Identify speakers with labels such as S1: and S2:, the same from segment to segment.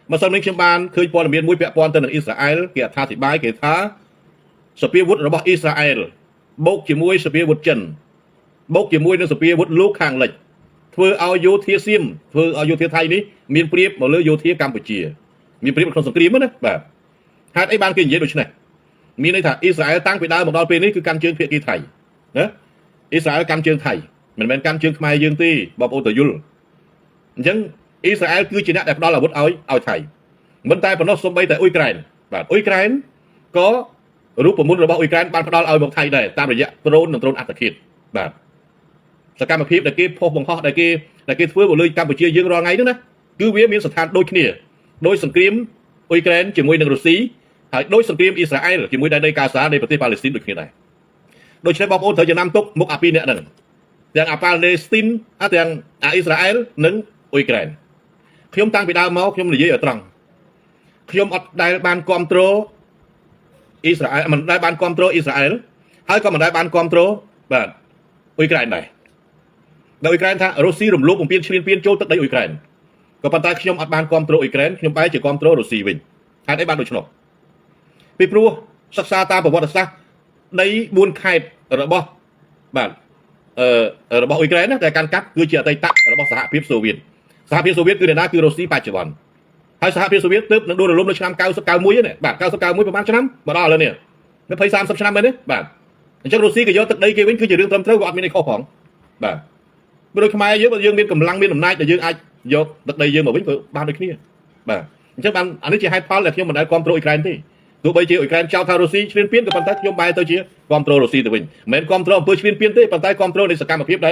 S1: mà sau này chúng ban khơi pon miền mũi bẹ pon tên là Israel kẻ tha thì bái kẻ tha spear wood là Israel bốc chỉ mũi spear wood chân bốc chỉ mũi nó spear wood lúc hàng lệch vừa ao vô thiên xiêm vừa ao vô thiên Thái ní miền Priếp mà lỡ vô thiên Campuchia miền Priếp không sòng kìm đó bà hai ấy ban kinh dễ được này miền này thà Israel tăng bị đau một đôi bênนี้คือการเชิงเพียกีไทยนะ Israel การเชิงไทยมันเป็นการเชิงขมายยืนตีบอกโอตยุลฉัน Israel คือจีน่าแต่พอเราบุตรเอาไทยมันตายพนอสมไปแต่อุยแกรนแบบอุยแกรนก็รู้ประมุนระบบอุยแกรนบ้านพอเราเอาบอกไทยได้ตามระยะโตรนโตรนอัตคิดแบบสกัดมาพิบแต่กี้พบบังคับแต่กี้ฟื้นหมดเลยกัมพูชียืนรอไงด้วยนะคือวิมีสถานโดยขี้โดยสังเกตอุยแกรนจีมวยหนึ่งรัสเซียโดยสังเกตอิสราเอลจีมวยได้กาซาในประเทศปาเลสไตน์โดยขี้ไหนโดยใช้บอกโอ้เธอจะนำตุกมุกอาปีเนี่ยหนึ่งอย่างปาเลสไตน์อย่างอิสราเอลหนึ่งอุยแกรนขยมตั้งไปดาวเมาขยมหลีเยอะตรังขยมอัดได้บานคอมโตรอิสราเอลมันได้บานคอมโตรอิสราเอลให้ก็มันได้บานคอมโตรแบบอุยแกรนไหนโดยอุยแกรนท่ารัสเซียรวมลูกผมเปลี่ยนโจตัดได้อุยแกรนก็ปัจจัยขยมอัดบานคอมโตรอุยแกรนขยมไปจะคอมโตรรัสเซียวิ่งให้ได้บานโดยเฉพาะปีปลัวศึกษาตามประวัติศาสตร์ในบุญไข่ระบบแบบระบบอุยแกรนนะแต่การกัดคือเจียไตตักระบบสหภาพโซเวียตสหภาพโซเวียตคือในนั้นคือรัสเซียปัจจุบันให้สหภาพโซเวียตตึ๊บโดนล้มในชั้น99มุ้ยเนี่ยแบบ99มุ้ยประมาณชั้นมาได้แล้วเนี่ยไม่พยายาม30ชั้นไปเนี่ยแบบจังรัสเซียก็เยอะตึกใดเกี่ยวกับคือจะเรื่องทำเท่ากับมีในข้อของแบบโดยขมายเยอะยังมีกำลังมีหนุนนายแต่ยังไอ้เยอะตึกใดยังมาวิ่งบ้านโดยขี้แบบจังบ้านอันนี้จะให้พอลแหละที่มันได้ความโปรอุยแกรนที่ตัวใบเจียวอุยแกรนชาวทารัสเซียเชียนเปี้ยนกับปันท้ายยมใบตัวเชียความโปรรัสเซียตัววิ่งเหมือนความโปรเพื่อเชียนเปี้ยนที่ปันท้ายความโปรในสกัดมาเพียบได้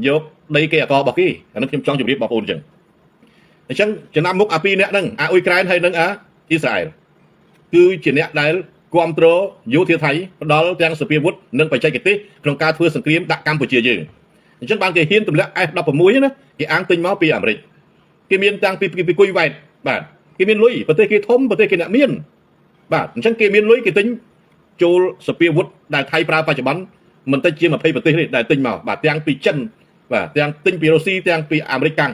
S1: เยอะในเกี่ยกอบอกกี้อันนั้นจ้องจุดนี้บอกโอนจังฉันจะนำมุกอาปีเนี่ยนั่งอุยแกรนให้นั่งอิสราเอลคือจีเนี่ยได้ความโตรยุทธไทยดอลยังสเปียร์วุฒนั่งไปใจกิจที่โครงการเพื่อสังเกตดักกัมพูชียืนฉันบางเกี่ยหินตุ่มแล้วไอ้ดับผมมุ้ยนะเกี่ยอ้างติงม้าปีอเมริกเกี่ยมีนตังปีกุยไว้แบบเกี่ยมีนลุยประเทศเกี่ยทมประเทศเกี่ยเมียนแบบฉันเกี่ยมีนลุยเกี่ยติงจูสเปียร์วุฒได้ไทยปราปัจจุบันมันตั้งเชี่ยมาเพย์ประเทศนี้ได้ติงมาแบบยังปีจันแบบยังติงปีรัสเซียยังปีอเมริกัน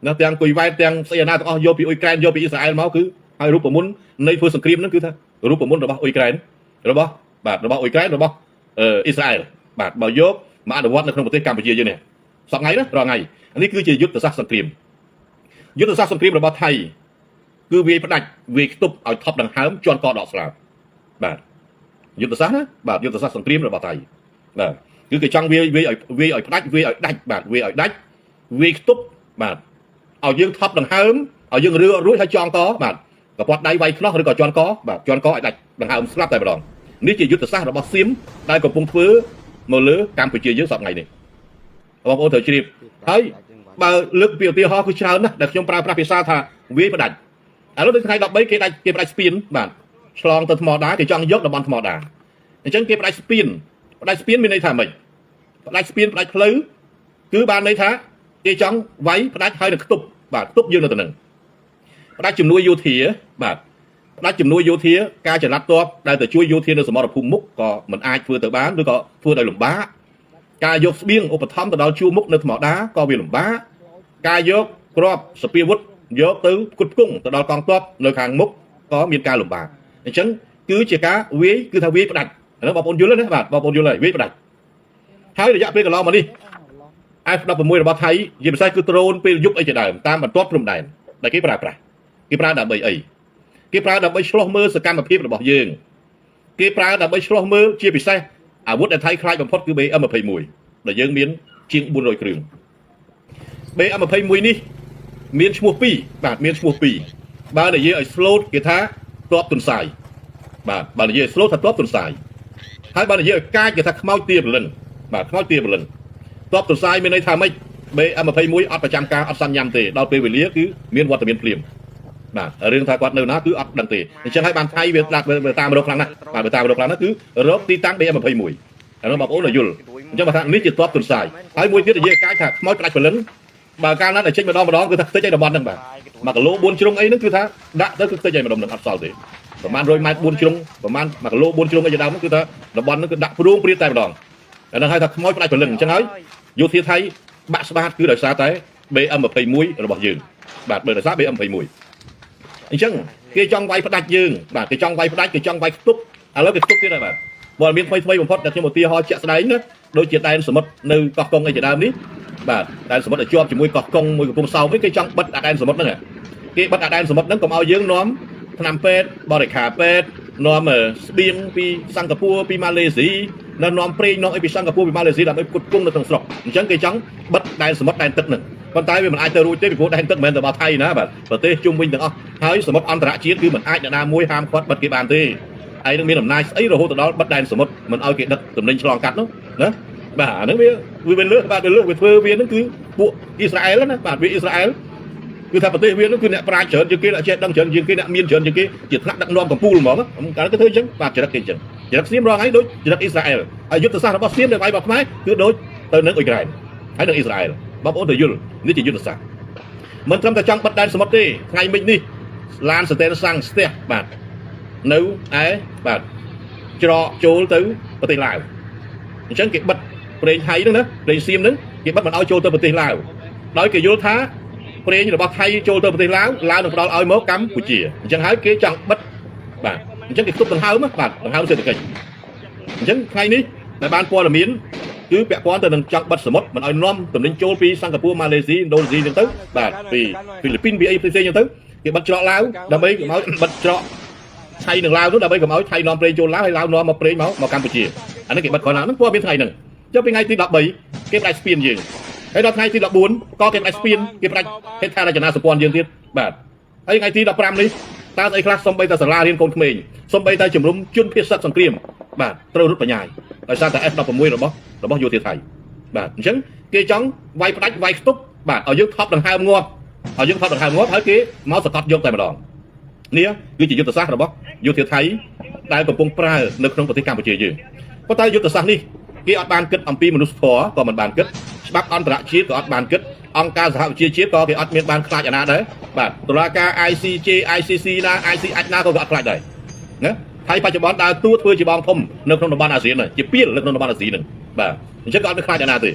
S1: นะยังกุยไว้ยังเซียนาต้องโยปีอุยแกรนโยปีอิสราเอลมาคือให้รูปประมุนในเพื่อสังเกตนั่นคือท่ารูปประมุนระบบอุยแกรนระบบแบบระบบอุยแกรนระบบอิสราเอลแบบบ่ยกมาอันดับวัดในประเทศกัมพูชีอยู่เนี่ยสักไงนะรอไงอันนี้คือจะยุทธศาสตร์สังเกตยุทธศาสตร์สังเกตระบบไทยคือวีประดับวีตุบเอาท็อปดังห้ามจวนกอดอกสลับแบบยุทธศาสตร์นะแบบยุทธศาสตร์สังเกตระบบไทยแบบคือจังวีเอาประดับวีเอาดักแบบวีเอาดักวีตุบแบบเอายื่นท็อปดังห้ามเอายื่นเรือรุ่ยให้จองกอแบบกับพอได้ไวคล้องหรือกับจวนกอแบบจวนกอไอ้ดักดังห้ามสลับแต่ไม่ลองนี่จะยุทธศาสตร์ระบบซิมได้กับปุ่งฟื้นมาเลือกัมพูชีเยอะสักไงนี่บอกโอ้เถอะชีพเฮ้ยบ่ลึกเปลี่ยวเตี้ยฮอคือเช้านะแต่ชมปลาพิซซ่าท่าวิประดับแล้วถึงใครดอกใบเก็บได้สปินแบบฉลองตัวธรรมดาที่จ้องยกดับบอลธรรมดาอย่างเช่นเก็บได้สปินมีในท่าไหมได้สปินได้คลื้อคือบานในท่าที่จ้องไว้ได้ให้đượcตุบแบบตุบยืนตัวหนึ่งได้จุ่มนุ้ยยูเทียแบบได้จุ่มนุ้ยยูเทียการจะรัดตัวได้แต่ช่วยยูเทียในสมรภูมิมุกก็เหมือนไอเฟื่อตัวบ้านหรือก็เฟื่อได้หลุมบ้ากายยกเบี้ยงอุปธรรมแต่เราชูมุกในธรรมดาก็เวียนหลุมบ้ากายยกกรอบสเปียร์วุฒยกตื้อกุดกุ้งแต่เรากองตัวในทางมุกก็มีการหลุมบ้าอย่างเช่นคือเจ้าก้าวิคือทวีประดับแล้วบอกปนยุเลยนะแบบบอกปนยุเลยวิประดับท้ายระยะเปลี่ยนกับเรามาดิไอ้ดับมวยระบาดไทยยิมไซคือโตรนเปลี่ยนยุคไอ้เจ้าดำตามบรรทัดรุ่มแดนแต่กี่ปลากี่ปลาดับใบไอ้กี่ปลาดับใบชโลมือสกัดมาพิบระบอกยืงกี่ปลาดับใบชโลมือเชี่ยปิไซอาวุธในไทยคล้ายบางพอดคือเบอมาเพย์มวยแต่ยังมีนชิงบุญโรยกรึงเบอมาเพย์มวยนี่มีนชัวปีแบบมีนชัวปีบางในเยอะไอ้สโลว์กีตาร์ตัวตุนสายบางในเยอะสโลว์ทัดตัวตุนสายให้บางในเยอะก้ากีตาร์ขม้าเตี้ยบลันแบบขม้าเตี้ยบลันตัวตุนสายมีในทางไม่เบอมาเพย์มวยอัดประจำการอัดสัญญาณเตะเราไปเวลีคือมีนวัตถุมีนเปลี่ยนเรื่องทางวัดเนื้อนะคืออัดดังเตะในเชิงให้บางไทยเวลาเวลาตามรบครั้งนะเวลาตามรบครั้งนั้นคือรบตีตั้งเบอมาเพย์มวยเราบอกโอ้เลยยุลจะมาทางนี้จิตตัวตุนสายไอ้มวยที่จะเยอะก้าค่ะขม้าปลายผลบางการนั้นไอ้เช็คมาดองคือถ้าใจดบอลนั่งแบบมากระโลบุญชงไอ้นั่นคือถ้าดักนั่นคือใจมาดองหนึ่งอัดสาวเตะประมาณโดยไม้บุญชงประมาณมากระโลบุญชงไอ้จะดาวนั่นคือถ้าดบอลนั่นคือดักพรุ่งเปรี้ยใจมาดองแต่นั่นให้ถ้าขม้าปลายผลจังไงยูทีไทยบัสบาคือโดยสาไตเบอมาเพย์มวยเราบอกยืนแบบเบอร์ซาเบอมาเพย์มวย អញ្ចឹងគេចង់វាយផ្ដាច់យើងបាទគេចង់វាយផ្ដាច់គេចង់វាយខ្ទប់ឥឡូវគេខ្ទប់ទៀតហើយបាទព័ត៌មានថ្មីបំផុតដែលខ្ញុំឧទាហរណ៍ជាក់ស្ដែងណាដូចជាដែនសមុទ្រនៅកោះកុងឯជាដើមនេះបាទដែនសមុទ្រដែលជាប់ជាមួយកោះកុងមួយកំពង់សោមវិញគេចង់បិទដែនសមុទ្រហ្នឹងគេបិទដែនសមុទ្រហ្នឹងកុំឲ្យយើងនាំថ្នាំពេទ្យបរិក្ខារពេទ្យនាំស្បៀងពីសិង្ហបុរីពីម៉ាឡេស៊ីនាំប្រេងនាំអីពីសិង្ហបុរីពីម៉ាឡេស៊ីដើម្បីផ្គត់ផ្គង់នៅក្នុងស្រុកអញ្ចឹងគេចង់បិទដែនសមុទ្រដែនទឹកហ្នឹងប៉ុន្តែវាមិនអាចទៅរួចទេពីព្រោះដែនទឹកមិនមែនតែរបស់ថៃណាបាទប្រទេសជុំវិញទាំងអស់ហើយសមុទ្រអន្តរជាតិគឺមិនអាចអ្នកណាមួយហាមឃាត់បិទគេបានទេហើយនឹងមានអំណាចស្អីរហូតដល់បិទដែនសមុទ្រមិនឲ្យគេដឹកទំនិញឆ្លងកាត់នោះណាបាទអាហ្នឹងវាលើសបាទវាលើសវាធ្វើវាហ្នឹងគឺពួកអ៊ីស្រាអែលណាបាទវាអ៊ីស្រាអែលគឺថាប្រទេសវាហ្នឹងគឺអ្នកប្រាជ្ញច្រើនជាងគេអ្នកចេះដឹងច្រើនជាងគេអ្នកមានច្រើនជាងគេជាថ្នាក់ដឹកនាំកម្ពុជាហ្មងកាលគេធ្វើអញ្ចឹងបាទចរិតគេអញ្ចឹងចរិតសៀមរងហើយដូចចរិតអ៊ីស្រាអែលហើយយុទ្ធសាស្ត្ររបស់សៀមនៅវាយរបស់ខ្មែរគឺដូចទៅនឹងអ៊ុយក្រែនហើយនឹងអ៊ីស្រាអែលបងប្អូនទៅយល់នេះជាយុទ្ធសាស្ត្រមិនត្រឹមតែចង់បិទដែនសមុទ្រទេថ្ងៃមិញនេះឡានសតេនសាំងស្ទះបាទនៅឯបាទច្រកចូលទៅប្រទេសឡាវអញ្ចឹងគេបិទប្រេងថៃហ្នឹងណាប្រេងសៀមហ្នឹងគេបិទមិនឲ្យចូលទៅប្រទេសឡាវដោយគេយល់ថាប្រេងរបស់ថៃចូលទៅប្រទេសឡាវនឹងផ្ដល់ឲ្យមកកម្ពុជាអញ្ចឹងហើយគេចង់បិទបាទអញ្ចឹងគេទប់ដង្ហើមបាទដង្ហើមសេដ្ឋកិច្ចអញ្ចឹងថ្ងៃនេះដែលបានព័ត៌មានគឺពាក់ព័ន្ធទៅនឹងចង់បិទសមុទ្រមិនឲ្យនាំទំនិញចូលពីសិង្ហបុរីម៉ាឡេស៊ីឥណ្ឌូនេស៊ីអញ្ចឹងទៅបាទពីហ្វីលីពីនពីអីផ្សេងៗអញ្ចឹងទៅគេបិទច្រកឡាវដើម្បីកុំឲ្យបិទច្រកថៃនិងឡាវនោះដើម្បីកុំឲ្យថៃនាំប្រេងចូលឡាវហើយឡាវនាំមកប្រេងមកកម្ពុជាអានេះគេបិទគាត់ហ្នឹងព័ត៌មានថ្ងៃហ្នឹងចុះពីថ្ងៃទី13គេផ្ដាច់ស្ពានយើងហើយដល់ថ្ងៃទី14ក៏គេផ្ដាច់ស្ពានគេផ្ដាច់ហេដ្ឋារចនាសម្ព័ន្ធយើងទៀតបាទហើយថ្ងៃទី15នេះតើស្អីខ្លះសំបីតែសាលារៀនកូនក្មេងសំបីតែជំរុំជនភៀសសត្វសង្គ្រាមបាទត្រូវរត់បញ្ញាយដោយសារតែ F16 របស់យោធាថៃបាទអញ្ចឹងគេចង់វាយផ្ដាច់វាយខ្ទប់បាទឲ្យយើងថប់ដង្ហើមងាប់ហើយគេមកសកត់យកតែម្ដងនេះគឺជាយុទ្ធសាស្ត្ររបស់យោធាថៃដែលកំពុងប្រើនៅក្នុងប្រទេសកម្ពុជាយើងប៉ុន្តែយុទ្ធសាស្ត្រនេះគេអត់បានគិតអំពីមនុស្សធម៌ក៏មិនបានគិតច្បាប់អន្តរជាតិក៏អត់បានគិតអង្គការសហប្រជាជាតិក៏គេអត់មានបានខ្លាចអាណាដែរបាទតុលាការ ICJ ICC ណា ICH ណាក៏គេអត់ខ្លាចដែរណាហើយបច្ចុប្បន្នដើរតួធ្វើជាបងធំនៅក្នុងតំបន់អាស៊ានជាពីលនៅក្នុងតំបន់អាស៊ីហ្នឹងបាទអញ្ចឹងក៏អត់មានខ្លាចអាណាទ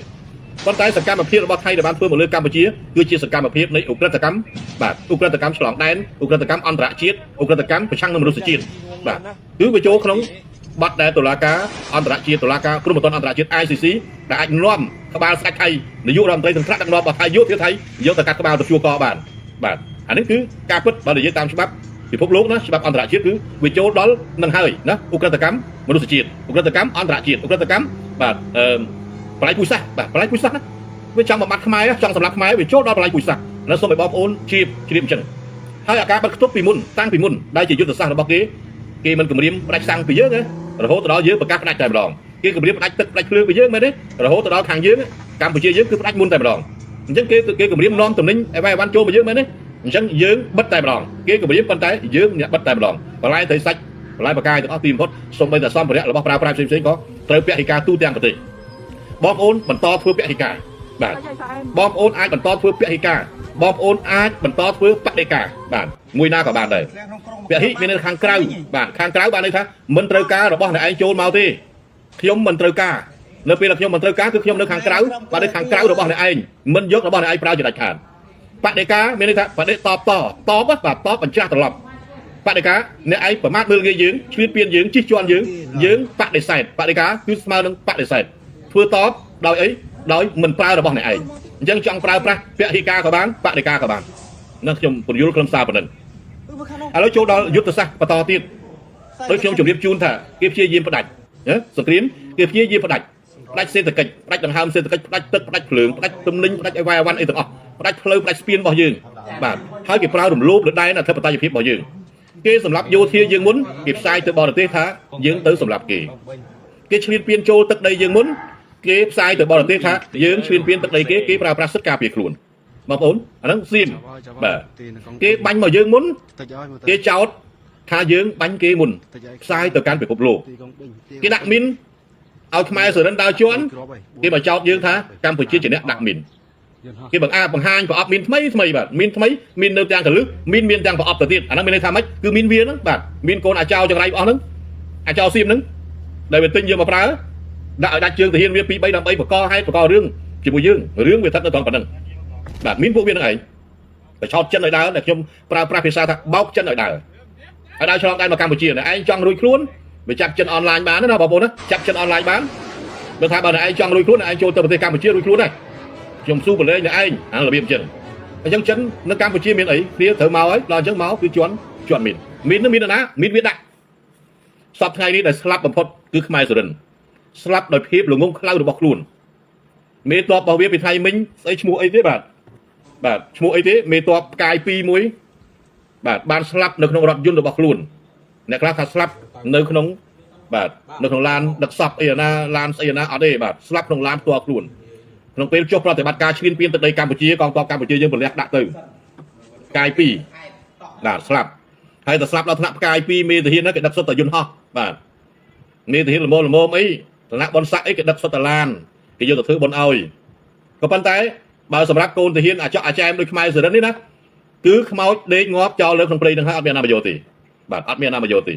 S1: េប៉ុន្តែសកម្មភាពរបស់ថៃដែលបានធ្វើមកលើកម្ពុជាគឺជាសកម្មភាពនៃឧក្រិដ្ឋកម្មបាទឧក្រិដ្ឋកម្មឆ្លងដែនឧក្រិដ្ឋកម្មអន្តរជាតិឧក្រិដ្ឋកម្មប្រឆាំងនឹងមនុស្សជាតិបាទគឺវាចូលក្នុងបាត់ដែលតុលាការអន្តរជាតិតុលាការគ្រំប្រទានអន្តរជាតិ ICC ដែលអាចនាំក្បាលស្ដេចថៃនាយករដ្ឋមន្ត្រីទាំងថ្នាក់ដឹកនាំរបស់ថៃយោធាថៃយកទៅកាត់ក្បាលទៅជួកបានបាទអានេះគឺការពិតបើនិយាយតាមច្បាប់ពិភពលោកណាច្បាប់អន្តរជាតិគឺវាចូលដល់នឹងហើយណាឧក្រិដ្ឋកម្មមនុស្សជាតិឧក្រិដ្ឋកម្មអន្តរជាតិឧក្រិដ្ឋកម្មបាទបល័យពុយសាសបាទបល័យពុយសាសណាវាចង់បំបត្តិខ្មែរចង់សម្លាប់ខ្មែរវាចូលដល់បល័យពុយសាសនៅសូមឲ្យបងប្អូនជ្រាបអញ្ចឹងហើយអាការបិទខ្ទប់ពីមុនតាំងពីមុនដែលជាយុទ្ធសាស្ត្ររបស់គេមិនគម្រាមផ្ដាច់សាំងពីយើងណារហូតដល់យើងប្រកាសផ្ដាច់តែម្ដងគេគម្រាមផ្ដាច់ទឹកផ្ដាច់ភ្លើងពីយើងមែនទេរហូតដល់ខាងយើងកម្ពុជាយើងគឺផ្ដាច់មុនតែម្ដងអញ្ចឹងគេគម្រាមនាំតំណែងអីវ៉ាន់ចូលពីយើងមែនទេអញ្ចឹងយើងបិទតែម្ដងគេគម្រាមប៉ុន្តែយើងអ្នកបិទតែម្ដងបន្លែត្រីសាច់បន្លែបកាយទាំងអស់ទីបំផុតសូម្បីតែសម្ភារៈរបស់ប្រើប្រាស់ផ្សេងៗក៏ត្រូវពហិការទូទាំងប្រទេសបងប្អូនបន្តធ្វើពហិការបាទបងប្អូនអាចបន្តធ្វើពហិការបងប្អូនអាចបន្តធ្វើបដិការបាទមួយណាក៏បានដែរពហិមាននៅខាងក្រៅបាទខាងក្រៅបានន័យថាមិនត្រូវការរបស់អ្នកឯងចូលមកទេខ្ញុំមិនត្រូវការនៅពេលដែលខ្ញុំមិនត្រូវការគឺខ្ញុំនៅខាងក្រៅបាទនៅខាងក្រៅរបស់អ្នកឯងមិនយករបស់អ្នកឯងប្រើជាដាច់ខាតបដិការមានន័យថាបដិតបបាទតបបញ្ច្រាស់ត្រឡប់បដិការអ្នកឯងប្រមាថមើលងាយយើងឈ្លានពានយើងជិះជាន់យើងបដិសេធបដិការគឺស្មើនឹងបដិសេធធ្វើតបដោយអីដោយមិនប្រើរបស់អ្នកឯងអញ្ចឹងចង់ប្រើប្រាស់ពហិការក៏បានបដិការក៏បាននឹងខ្ញុំពន្យល់ក្រុមសារប៉ុណ្ណឹងឥឡូវចូលដល់យុទ្ធសាស្ត្របន្តទៀតដូចខ្ញុំជម្រាបជូនថាគេព្យាយាមផ្ដាច់សង្គ្រាមគេព្យាយាមផ្ដាច់សេដ្ឋកិច្ចផ្ដាច់ដង្ហើមសេដ្ឋកិច្ចផ្ដាច់ទឹកផ្ដាច់ភ្លើងផ្ដាច់ទំនិញផ្ដាច់អីវ៉ាន់អីទាំងអស់ផ្ដាច់ផ្លូវផ្ដាច់ស្ពានរបស់យើងបាទហើយគេប្រើរំលោភលើដែនអធិបតេយ្យភាពរបស់យើងគេសម្រាប់យោធាយើងមុនគេផ្សាយទៅបរទេសថាយើងទៅសម្រាប់គេឈ្លានពានចូលទឹកដីយើងមុនគេផ្សាយទៅបរទេសថាយើងឈ្លានពានទឹកដីគេប្រើប្រាស់សិទ្ធិការពារខ្លួនបងប្អូនអាហ្នឹងសៀមបាទគេបាញ់មកយើងមុនគេចោទថាយើងបាញ់គេមុនផ្សាយទៅកាន់ពិភពលោកគេដាក់មីនឲ្យខ្មែរសរិនដើរជន់គេមកចោទយើងថាកម្ពុជាជាអ្នកដាក់មីនគេបង្ហាញប្រអប់មីនថ្មីបាទមីនថ្មីមីននៅទាំងកលឹះមីនមានទាំងប្រអប់ទៅទៀតអាហ្នឹងមានន័យថាម៉េចគឺមីនវាហ្នឹងបាទមីនកូនអាចោចង្រៃរបស់ហ្នឹងអាចោសៀមហ្នឹងដែលវាទិញយកមកប្រើដាក់ឲ្យដាច់ជើងទាហានវា2 3ដើម្បីបកហេតុបករឿងជាមួយយើងរឿងវាស្ថិតនៅត្រង់ប៉ុណ្ណឹងបាទមានពួកវានឹងឯង ប្រឆោតចិនឲ្យដើរតែខ្ញុំប្រើប្រាស់ភាសាថាបោកចិនឲ្យដើរឆ្លងដែនមកកម្ពុជាឯងចង់រួចខ្លួនវាចាប់ចិនអនឡាញបានណាបងប្អូនណាចាប់ចិនអនឡាញបានបើថាបើឯងចង់រួចខ្លួនឯងចូលទៅប្រទេសកម្ពុជារួចខ្លួនដែរខ្ញុំស៊ូប្រឡែងតែឯងអារបៀបចិនអញ្ចឹងចិននៅកម្ពុជាមានអីគ្នាត្រូវមកហើយដល់អញ្ចឹងមកគឺជន់មាននឹងមានណាមានវាដាក់សពថ្ងៃនេះដែលស្លាប់បំផុតគឺខ្មែរសុរិនស្លាប់ដោយភាពល្ងងខ្លៅរបស់ខ្លួនមេតបរបស់វាពីថ្ងៃមិញស្អីឈ្មោះអីទេបាទឈ្មោះអីទេមេតបផ្កាយ2មួយបាទបានស្លាប់នៅក្នុងរថយន្តរបស់ខ្លួនអ្នកខ្លះថាស្លាប់នៅក្នុងបាទនៅក្នុងឡានដឹកសពអីណាឡានស្អីណាអត់ទេបាទស្លាប់ក្នុងឡានផ្ទាល់ខ្លួនក្នុងពេលចុះប្រតិបត្តិការឈ្លានពានទឹកដីកម្ពុជាកងទ័ពកម្ពុជាយើងប្រលះដាក់ទៅផ្កាយ2បាទស្លាប់ហើយតែស្លាប់ដល់ថ្នាក់ផ្កាយ2មេទាហានហ្នឹងគេដឹកសុទ្ធតែយន្តហោះបាទមេទាហានល្មមអីឋានៈបនស័កអីគេដឹកសុទ្ធតែឡានគេយកទៅធ្វើបនឲ្យក៏ប៉ុន្តែបើសម្រាប់កូនទាហានអាចកអាចែមដូចខ្មែរសរិននេះណាគឺខ្មោចដេកងាប់ចោលលើក្នុងព្រៃនឹងហើយអត់មានអនាមយោទេបាទអត់មានអនាមយោទេ